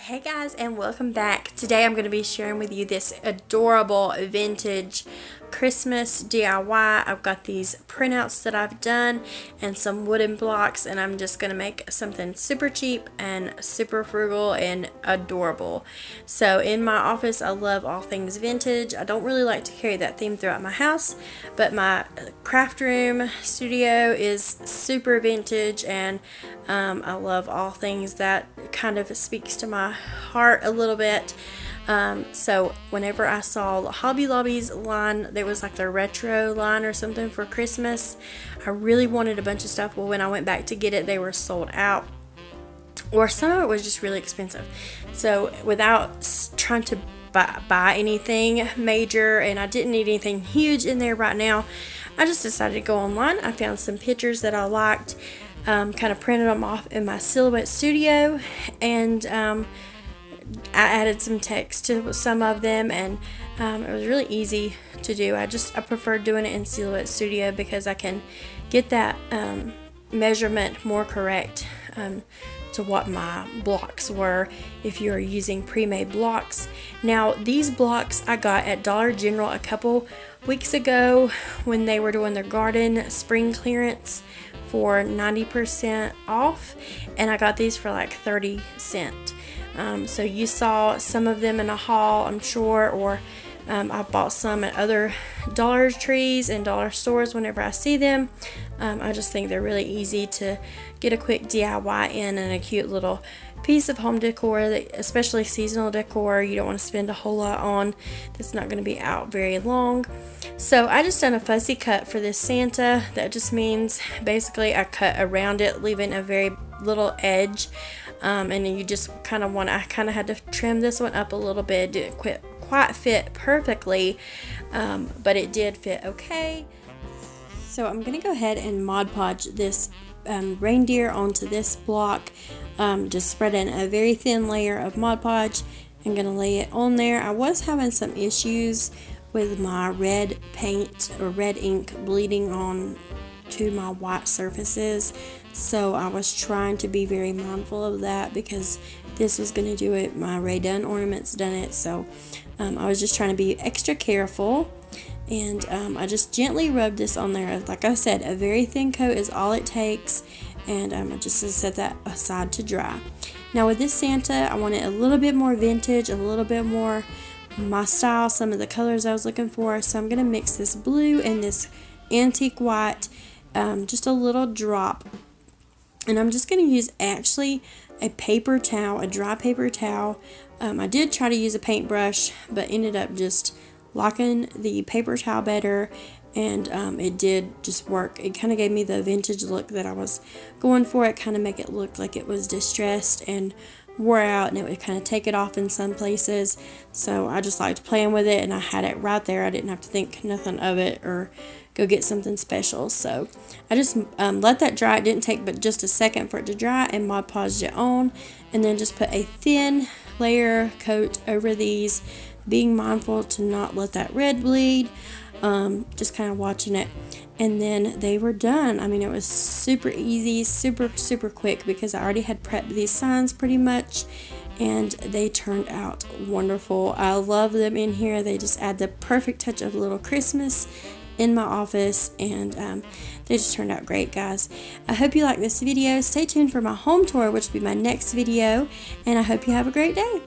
Hey guys, and welcome back. Today I'm going to be sharing with you this adorable vintage Christmas DIY. I've got these printouts that I've done and some wooden blocks, and I'm just going to make something super cheap and super frugal and adorable. So in my office, I love all things vintage. I don't really like to carry that theme throughout my house, but my craft room studio is super vintage, and I love all things that kind of speaks to my heart a little bit. So whenever I saw Hobby Lobby's line, there was like their retro line or something for Christmas, I really wanted a bunch of stuff. Well, when I went back to get it, they were sold out, or some of it was just really expensive. So without trying to buy anything major, and I didn't need anything huge in there right now, I just decided to go online. I found some pictures that I liked, kind of printed them off in my Silhouette Studio, and I added some text to some of them, and it was really easy to do. I prefer doing it in Silhouette Studio because I can get that measurement more correct to what my blocks were if you're using pre-made blocks. Now these blocks I got at Dollar General a couple weeks ago when they were doing their garden spring clearance for 90% off, and I got these for like 30 cents. So you saw some of them in a haul, I'm sure, or I bought some at other Dollar Trees and dollar stores whenever I see them. I just think they're really easy to get a quick DIY in, and a cute little piece of home decor, especially seasonal decor you don't want to spend a whole lot on, that's not going to be out very long. So I just done a fussy cut for this Santa. That just means basically I cut around it, leaving a very little edge, and then you just kind of I kind of had to trim this one up a little bit. It didn't quite fit perfectly, but it did fit okay. So I'm going to go ahead and Mod Podge this reindeer onto this block. Just spread in a very thin layer of Mod Podge. I'm going to lay it on there. I was having some issues with my red paint or red ink bleeding on to my white surfaces, so I was trying to be very mindful of that because this was going to do it. My Rae Dunn ornaments done it, so I was just trying to be extra careful. And I just gently rubbed this on there. Like I said, a very thin coat is all it takes, and I just set that aside to dry. Now with this Santa, I want it a little bit more vintage, a little bit more my style, some of the colors I was looking for. So I'm going to mix this blue and this antique white, just a little drop. And I'm just going to use actually a paper towel, a dry paper towel. I did try to use a paintbrush, but ended up just liking the paper towel better, and it did just work. It kind of gave me the vintage look that I was going for. It kind of make it look like it was distressed and wore out, and it would kind of take it off in some places. So I just liked playing with it, and I had it right there. I didn't have to think nothing of it or go get something special. So I just let that dry. It didn't take but just a second for it to dry, and Mod Podged it on, and then just put a thin layer coat over these, being mindful to not let that red bleed, just kind of watching it. And then they were done. I mean, it was super easy, super quick, because I already had prepped these signs pretty much, and they turned out wonderful. I love them in here. They just add the perfect touch of a little Christmas in my office, and they just turned out great, guys. I hope you like this video. Stay tuned for my home tour, which will be my next video, and I hope you have a great day.